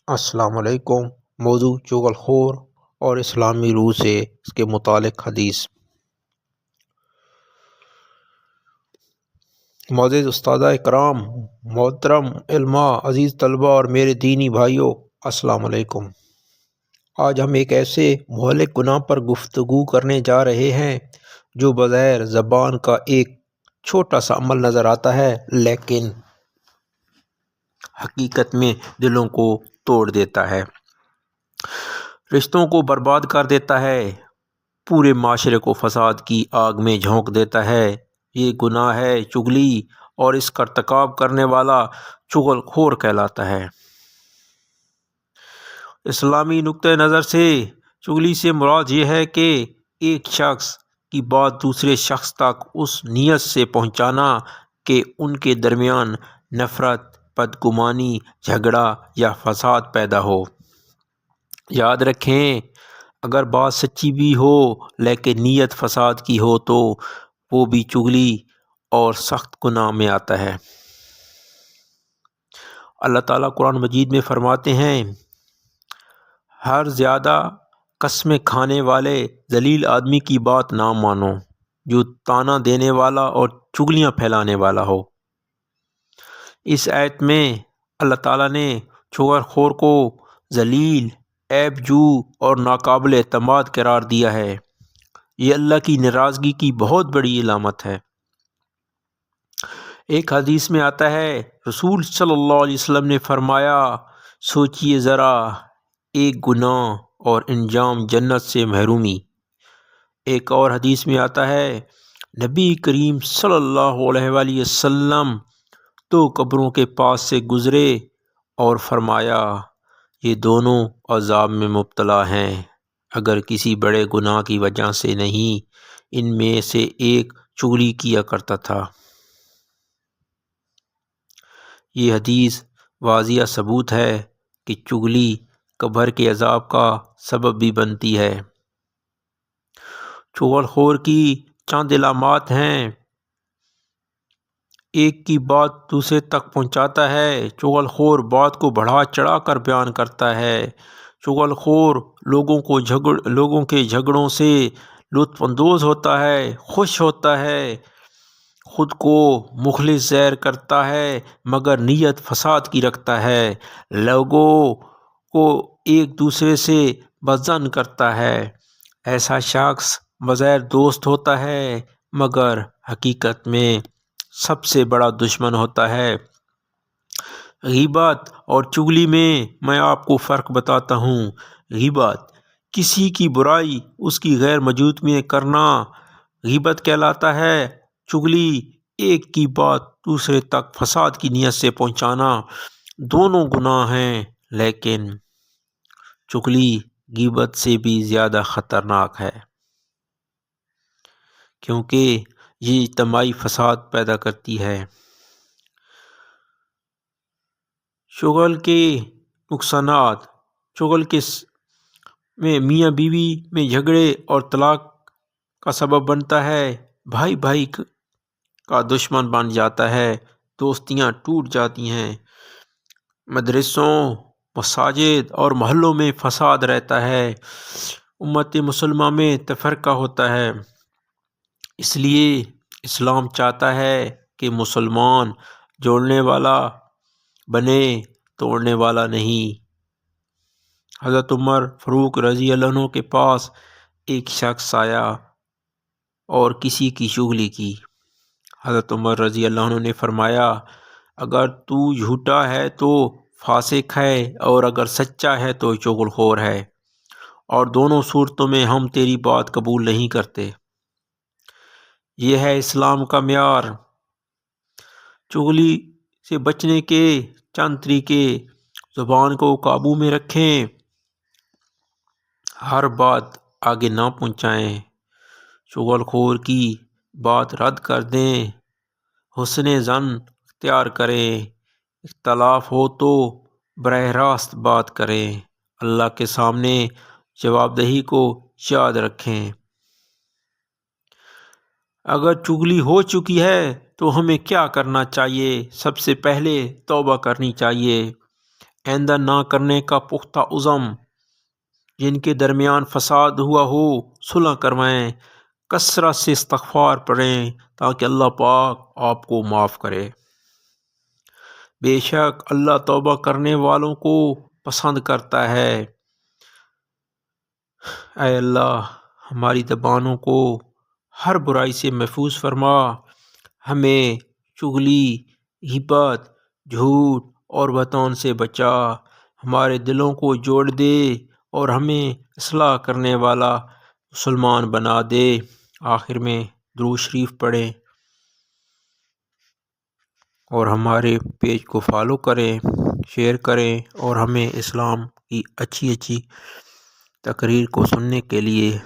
السلام علیکم۔ موضوع چغل خور اور اسلامی روح سے اس کے متعلق حدیث۔ معزز استادہ اکرام، محترم علماء، عزیز طلباء اور میرے دینی بھائیوں، السلام علیکم۔ آج ہم ایک ایسے مہلک گناہ پر گفتگو کرنے جا رہے ہیں جو بظاہر زبان کا ایک چھوٹا سا عمل نظر آتا ہے، لیکن حقیقت میں دلوں کو توڑ دیتا ہے، رشتوں کو برباد کر دیتا ہے، پورے معاشرے کو فساد کی آگ میں جھونک دیتا ہے۔ یہ گناہ ہے چغلی، اور اس کا ارتکاب کرنے والا چغل خور کہلاتا ہے۔ اسلامی نقطۂ نظر سے چغلی سے مراد یہ ہے کہ ایک شخص کی بات دوسرے شخص تک اس نیت سے پہنچانا کہ ان کے درمیان نفرت، بدگمانی، جھگڑا یا فساد پیدا ہو۔ یاد رکھیں، اگر بات سچی بھی ہو لیکن نیت فساد کی ہو تو وہ بھی چغلی اور سخت گناہ میں آتا ہے۔ اللہ تعالیٰ قرآن مجید میں فرماتے ہیں، ہر زیادہ قسمیں کھانے والے ذلیل آدمی کی بات نہ مانو جو طعنہ دینے والا اور چغلیاں پھیلانے والا ہو۔ اس آیت میں اللہ تعالیٰ نے چغل خور کو ذلیل، عیب جو اور ناقابل اعتماد قرار دیا ہے۔ یہ اللہ کی ناراضگی کی بہت بڑی علامت ہے۔ ایک حدیث میں آتا ہے، رسول صلی اللہ علیہ وسلم نے فرمایا، سوچئے ذرا، ایک گناہ اور انجام جنت سے محرومی۔ ایک اور حدیث میں آتا ہے، نبی کریم صلی اللہ علیہ وآلہ وسلم دو قبروں کے پاس سے گزرے اور فرمایا، یہ دونوں عذاب میں مبتلا ہیں، اگر کسی بڑے گناہ کی وجہ سے نہیں، ان میں سے ایک چغلی کیا کرتا تھا۔ یہ حدیث واضح ثبوت ہے کہ چغلی قبر کے عذاب کا سبب بھی بنتی ہے۔ چغل خور کی چند علامات ہیں۔ ایک کی بات دوسرے تک پہنچاتا ہے۔ چغل خور بات کو بڑھا چڑھا کر بیان کرتا ہے۔ چغل خور لوگوں کے جھگڑوں سے لطف اندوز ہوتا ہے، خوش ہوتا ہے، خود کو مخلص ظاہر کرتا ہے مگر نیت فساد کی رکھتا ہے، لوگوں کو ایک دوسرے سے بدظن کرتا ہے۔ ایسا شخص بظاہر دوست ہوتا ہے مگر حقیقت میں سب سے بڑا دشمن ہوتا ہے۔ غیبت اور چغلی میں آپ کو فرق بتاتا ہوں۔ غیبت کسی کی برائی اس کی غیر موجودگی میں کرنا غیبت کہلاتا ہے۔ چغلی ایک کی بات دوسرے تک فساد کی نیت سے پہنچانا۔ دونوں گناہ ہیں، لیکن چغلی غیبت سے بھی زیادہ خطرناک ہے، کیونکہ یہ اجتماعی فساد پیدا کرتی ہے۔ چغل کے نقصانات۔ چغل میں میاں بیوی میں جھگڑے اور طلاق کا سبب بنتا ہے، بھائی بھائی کا دشمن بن جاتا ہے، دوستیاں ٹوٹ جاتی ہیں، مدرسوں، مساجد اور محلوں میں فساد رہتا ہے، امت مسلمہ میں تفرقہ ہوتا ہے۔ اس لیے اسلام چاہتا ہے کہ مسلمان جوڑنے والا بنے، توڑنے والا نہیں۔ حضرت عمر فاروق رضی اللہ عنہ کے پاس ایک شخص آیا اور کسی کی چغلی کی۔ حضرت عمر رضی اللہ عنہ نے فرمایا، اگر تو جھوٹا ہے تو فاسق ہے، اور اگر سچا ہے تو چغل خور ہے، اور دونوں صورتوں میں ہم تیری بات قبول نہیں کرتے۔ یہ ہے اسلام کا معیار۔ چغلی سے بچنے کے چند طریقے۔ زبان کو قابو میں رکھیں، ہر بات آگے نہ پہنچائیں، چغل خور کی بات رد کر دیں، حسن ظن اختیار کریں، اختلاف ہو تو براہ راست بات کریں، اللہ کے سامنے جواب دہی کو یاد رکھیں۔ اگر چغلی ہو چکی ہے تو ہمیں کیا کرنا چاہیے؟ سب سے پہلے توبہ کرنی چاہیے، آئندہ نہ کرنے کا پختہ عزم، جن کے درمیان فساد ہوا ہو صلح کروائیں، کثرت سے استغفار پڑھیں تاکہ اللہ پاک آپ کو معاف کرے۔ بے شک اللہ توبہ کرنے والوں کو پسند کرتا ہے۔ اے اللہ ہماری زبانوں کو ہر برائی سے محفوظ فرما، ہمیں چغلی، غیبت، جھوٹ اور بہتان سے بچا، ہمارے دلوں کو جوڑ دے اور ہمیں اصلاح کرنے والا مسلمان بنا دے۔ آخر میں درود شریف پڑھیں اور ہمارے پیج کو فالو کریں، شیئر کریں اور ہمیں اسلام کی اچھی تقریر کو سننے کے لیے